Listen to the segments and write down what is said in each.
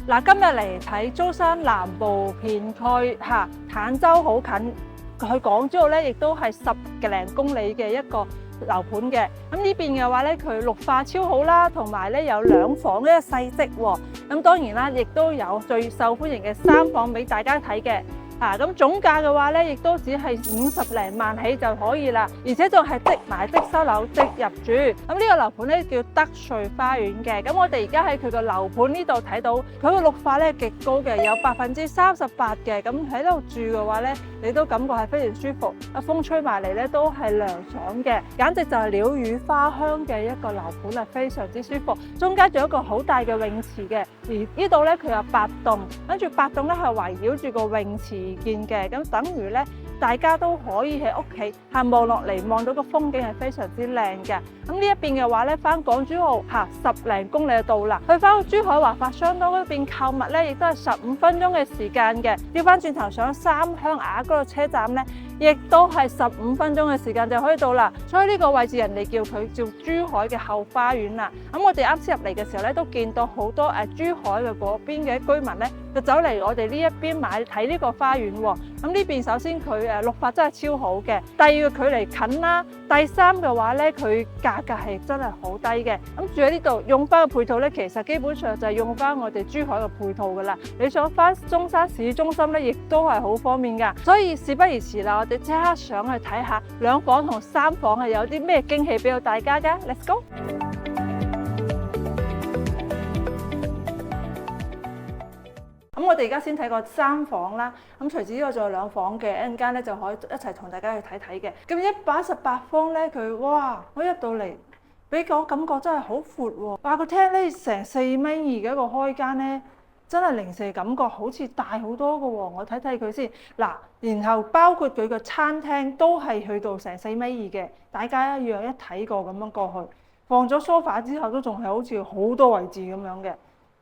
嗱，今日嚟睇中山南部片區嚇，坦洲好近，去港珠澳咧，亦都係10零公里嘅一個樓盤嘅。咁呢邊嘅話咧，佢綠化超好啦，同埋咧有2房嘅細積喎。咁當然啦，亦都有最受歡迎嘅3房俾大家睇嘅。咁總價嘅話咧，亦都只係50零萬起就可以啦，而且仲係即買即收樓即入住。咁呢個樓盤咧叫德瑞花園嘅。咁我哋而家喺佢個樓盤呢度睇到，佢個綠化咧極高嘅，有38%嘅。咁喺度住嘅話咧，你都感覺係非常舒服，風吹埋嚟咧都係涼爽嘅，簡直就係鳥語花香嘅一個樓盤啦，非常之舒服。中間仲有一個好大嘅泳池嘅，而呢度咧佢有8棟，跟住8棟咧係圍繞住個泳池建嘅，咁等於咧大家都可以喺屋企係望落嚟，望到個風景係非常之靚嘅。咁呢一邊嘅話咧，翻港珠澳10零公里就到啦。去翻珠海華發商都嗰邊購物咧，亦都係15分鐘嘅時間嘅。調翻轉頭上三鄉雅嗰個車站咧，亦都係15分鐘嘅時間就可以到啦。所以呢個位置人哋叫佢做珠海嘅後花園啦。咁我哋啱先入嚟嘅時候咧，都見到好多珠海嘅嗰邊嘅居民咧，就走嚟我哋呢一邊買睇呢個花園喎。咁呢邊首先佢綠化真係超好嘅，第二個距離近啦，第三嘅話咧佢價格係真係好低嘅。咁住喺呢度用翻個配套咧，其實基本上就係用翻我哋珠海嘅配套噶啦。你想翻中山市中心咧，亦都係好方便噶。所以事不宜遲啦，我哋即刻上去睇下2房同3房係有啲咩驚喜俾到大家嘅。Let's go！咁我哋而家先睇個3房啦，咁除此之外仲有2房嘅，一陣間咧就可以一齊同大家去睇睇嘅。咁118方咧，佢哇，我入到嚟俾我感覺真係好闊喎，哇個廳咧成4.2米嘅一個開間咧，真係零舍感覺好似大好多嘅喎。我睇睇佢先嗱，然後包括佢個餐廳都係去到成4.2米嘅，大家一樣一睇過咁樣過去，放咗 sofa 之後都仲係好似好多位置咁樣嘅，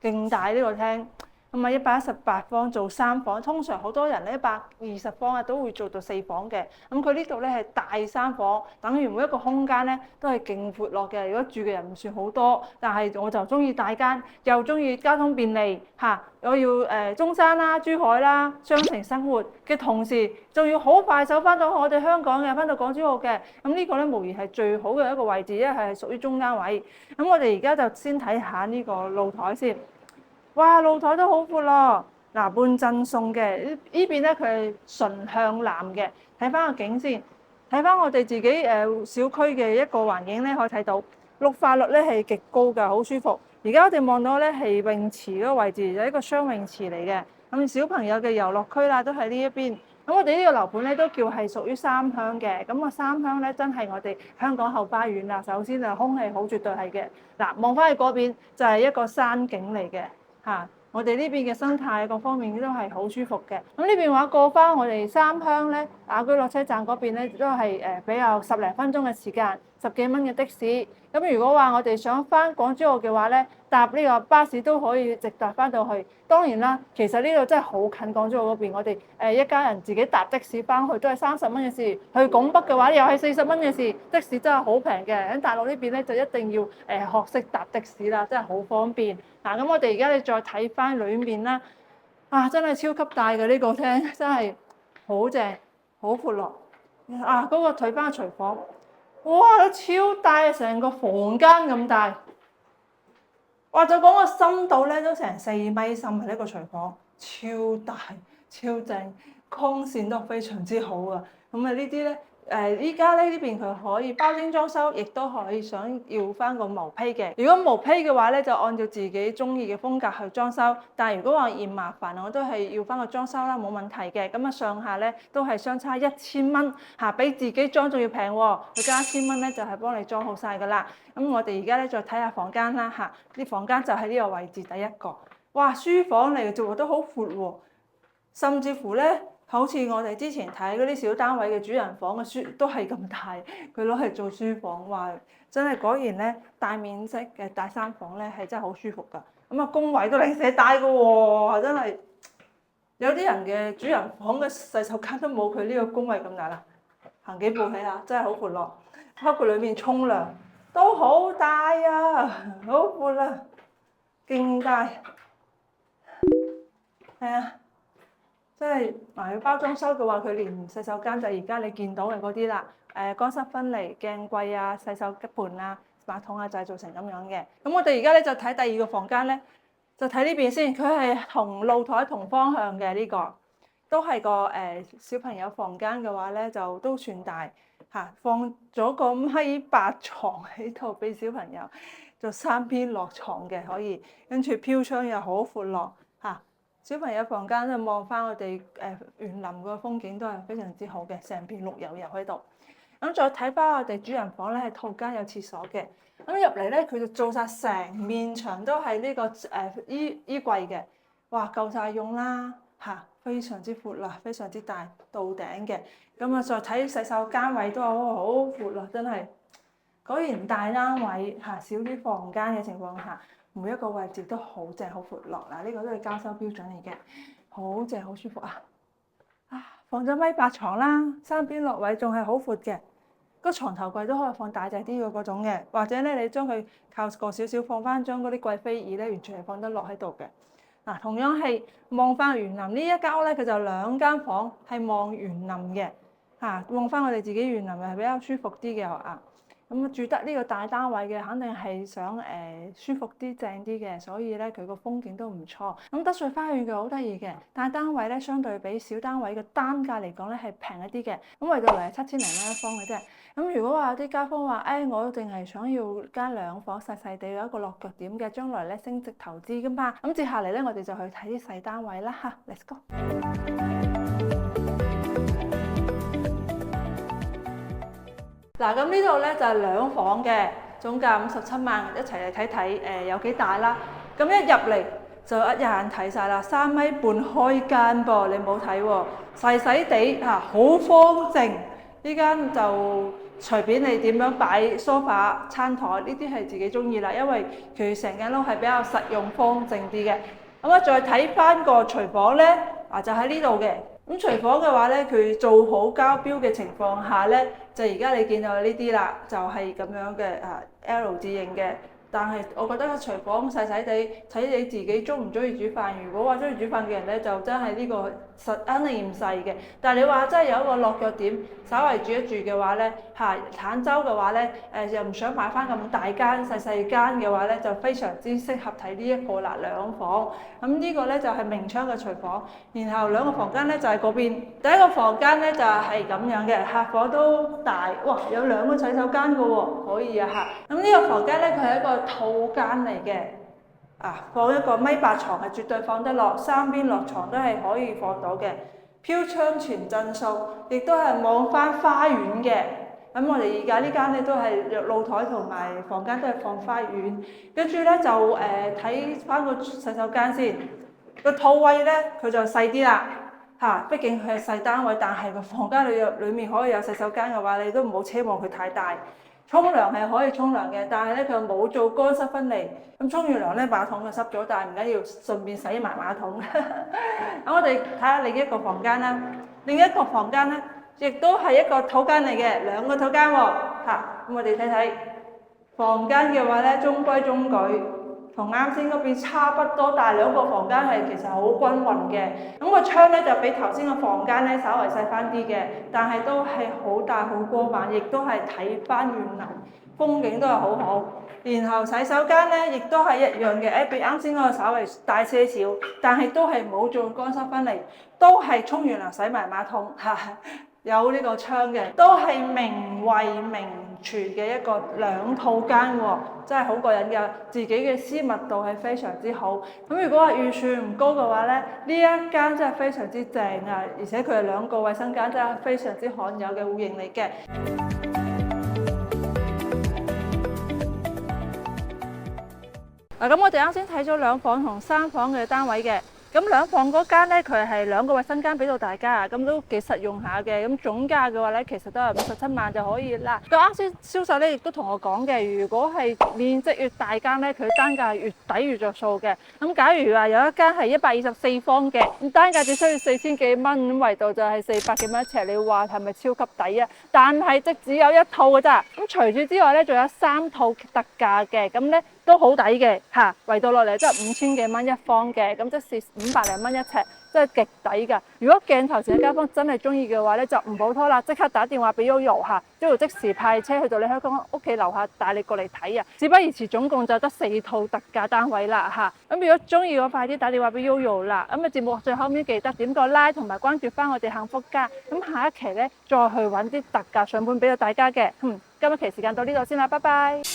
勁大呢個廳。咁啊118方做3房，通常好多人咧120方都會做到4房嘅。咁佢呢度咧係大3房，等於每一個空間咧都係勁闊落嘅。如果住嘅人唔算好多，但係我就中意大間，又中意交通便利嚇。我要中山啦、珠海啦、雙城生活嘅同時，仲要好快手翻到我哋香港嘅，翻到港珠澳嘅。咁呢個咧無疑係最好嘅一個位置，因為係屬於中間位。咁我哋而家就先睇下呢個露台先。哇，露台都好闊咯！嗱，半贈送嘅呢邊咧，佢係純向南嘅。睇翻個景先，睇翻我哋自己小區嘅一個環境咧，可以睇到綠化率咧係極高㗎，好舒服。而家我哋望到咧係泳池嗰個位置，有一個雙泳池嚟嘅。咁小朋友嘅遊樂區啦，都喺呢一邊。咁我哋呢個樓盤咧都叫係屬於三鄉嘅。咁個三鄉咧真係我哋香港後花園啦。首先啊，空氣好絕對係嘅。嗱，望翻去嗰邊就係一個山景嚟嘅。我哋呢邊嘅生態各方面都係好舒服嘅。咁呢邊話過翻我哋三鄉咧，雅居樂車站嗰邊咧都係比較10零分鐘嘅時間，10幾蚊嘅的士。咁如果話我哋想翻港珠澳嘅話咧，搭呢個巴士都可以直達翻到去。當然啦，其實呢度真係好近港珠澳嗰邊，我哋一家人自己搭的士翻去都係30蚊嘅事。去拱北嘅話又係40蚊嘅事，的士真係好平嘅。喺大陸呢邊咧就一定要學識搭的士啦，真係好方便。嗱，咁我哋而家你再睇翻裏面啦，真係超級大嘅呢個廳，真係好正，好闊落。嗰個睇翻廚房，哇，超大，成個房間咁大。哇！就講個深度咧，都成4米深嘅呢個廚房，超大超正，光線都非常之好啊！咁啊呢啲咧，依家咧呢邊佢可以包精裝修，亦都可以想要翻個毛坯嘅。如果毛坯嘅話咧，就按照自己中意嘅風格去裝修。但係如果話嫌麻煩，我都係要翻個裝修啦，冇問題嘅。咁啊上下咧都係相差1000蚊嚇，比自己裝仲要平喎。佢加1000蚊咧就係幫你裝好晒噶啦。咁我哋而家咧再睇下房間啦嚇，啲房間就喺呢個位置第一個。哇，書房嚟嘅啫喎，都好闊喎，甚至乎咧，好似我哋之前睇嗰啲小單位嘅主人房嘅書都係咁大，佢攞嚟做書房，哇！真係果然咧，大面積嘅大3房咧係真係好舒服㗎。咁啊，工位都零舍大㗎喎，真係有啲人嘅主人房嘅洗手間都冇佢呢個工位咁大啦。行幾步睇下，真係好闊落，包括裏面沖涼都好大啊，好闊啊，勁大。係啊，即係嗱，要包裝修嘅話，佢連洗手間就而家你見到嘅嗰啲啦，乾濕分離、鏡櫃啊、洗手盤啊、馬桶啊，就係做成咁樣嘅。咁我哋而家咧就睇第二個房間咧，就睇呢邊先。佢係同露台同方向嘅呢個，都係個小朋友房間嘅話咧，就都算大嚇，放咗個1.8米床喺度俾小朋友做3邊落床嘅可以，跟住飄窗又好闊落嚇。小朋友房間咧望翻我哋園林個風景都係非常之好嘅，成片綠油油喺度。咁再睇翻我哋主人房咧，係套間有廁所嘅。咁入嚟咧，佢就做晒成面牆都係呢個衣櫃嘅，哇夠晒用啦嚇，非常之闊啦，非常之大到頂嘅。咁啊再睇洗手間位都好闊啦，真係果然大單位嚇，少啲房間嘅情況下。每一個位置都好正好闊落嗱，呢個都係交收標準嚟嘅，好正好舒服啊！放咗1.8米床啦，3邊落位仲係好闊嘅，個床頭櫃都可以放大隻啲嘅嗰種嘅，或者咧你將佢靠過少少放翻張嗰啲貴妃椅咧，完全係放得落喺度嘅。嗱，同樣係望翻園林呢一間屋咧，佢就2間房係望園林嘅嚇，望翻我哋自己園林係比較舒服啲嘅啊。咁住得呢個大單位嘅，肯定係想舒服啲、正啲嘅，所以咧佢個風景都唔錯。咁德瑞花園嘅好得意嘅，大單位咧相對比小單位嘅單價嚟講咧係平一啲嘅，咁為到嚟7千零蚊一方嘅啫。咁如果話有啲街坊話，我淨係想要間2房細細地有一個落腳點嘅，將來咧升值投資噶嘛。咁接下嚟咧，我哋就去睇啲細單位啦嚇 ，Let's go。嗱，咁呢度咧就係2房嘅，總價57萬，一齊嚟睇睇有幾大啦。咁一入嚟就一眼睇晒啦，3.5米開間噃，你冇睇喎，細細地嚇，好方正。呢間就隨便你點樣擺梳化、餐台，呢啲係自己中意啦，因為佢成間屋係比較實用、方正啲嘅。咁啊，再睇翻個廚房咧，就喺呢度嘅。咁廚房嘅話咧，佢做好交標嘅情況下咧，就而家你見到呢啲啦，就係咁樣嘅L 字形嘅。但係我覺得個廚房細細地，睇你自己中唔中意煮飯。如果話中意煮飯嘅人咧，就真係呢個肯定嫌細嘅。但係你話真係有一個落腳點，稍為住一住嘅話咧，坦洲嘅話咧，又唔想買翻咁大間細細間嘅話咧，就非常之適合睇呢一個啦，2房。咁呢個咧就係明窗嘅廚房，然後2個房間咧就係嗰邊。第一個房間咧就係咁樣嘅，客房都大，哇！有2個洗手間嘅喎，可以啊嚇。咁呢個房間咧，佢係一個套間嚟嘅，放一個1.8米床係絕對放得落，3邊落床都係可以放到嘅。飄窗全陣數，亦都係望翻花園嘅。咁我哋而家呢間咧都係露台同埋房間都係放花園。跟住咧就睇翻個洗手間先，個套位咧佢就細啲啦嚇，畢竟佢係細單位，但係個房間裏面可以有洗手間嘅話，你都唔好奢望佢太大。沖涼係可以沖涼嘅，但係咧佢冇做乾濕分離。咁沖完涼咧馬桶就濕咗，但係唔緊要，順便洗埋馬桶。咁我哋睇下另一個房間啦。另一個房間咧，亦都係一個套間嚟嘅，2個套間喎嚇。咁我哋睇睇房間嘅話咧，中規中矩，同啱先嗰邊差不多，但係2個房間係其實好均勻嘅。咁個窗咧就比頭先個房間咧稍為細翻啲嘅，但係都係好大好光猛，亦都係睇翻園林，風景都係好好。然後洗手間咧亦都係一樣嘅，比啱先嗰個稍微大些少，但係都係冇做乾濕分離，都係沖完涼洗埋馬桶嚇。有呢個窗嘅，都係明衛明廚嘅一個2套間喎，真係好過癮㗎！自己嘅私密度係非常之好。咁如果話預算唔高嘅話咧，呢一間真係非常之正啊！而且佢係2個衛生間，真係非常之罕有嘅戶型嚟嘅。咁我哋啱先睇咗2房同3房嘅單位嘅。咁2房嗰間咧，佢係2個衛生間俾到大家啊，咁都幾實用下嘅。咁總價嘅話咧，其實都係57萬就可以啦。咁啱先銷售咧，亦都同我講嘅，如果係面積越大間咧，佢單價越抵越着數嘅。咁假如話有一間係124方嘅，咁單價只需要4000幾蚊，咁圍度就係400幾蚊一尺，你話係咪超級抵啊？但係即只有1套㗎咋。咁除此之外咧，仲有3套特價嘅，咁咧都好抵嘅嚇，圍到落嚟都係5000幾蚊一方嘅，咁即係500零蚊一尺，真係極抵㗎。如果鏡頭前嘅街坊真係中意嘅話咧，就唔好拖啦，即刻打電話俾 Yoyo 嚇，Yoyo 即時派車去到你香港屋企樓下帶你過嚟睇啊！事不宜遲，總共就得4套特價單位啦嚇。咁如果中意嘅，快啲打電話俾 Yoyo 啦。咁節目最後面記得點個 like 同埋關注翻我哋幸福家。咁下一期咧再去揾啲特價相本俾到大家嘅。今日期時間到呢度先啦，拜拜。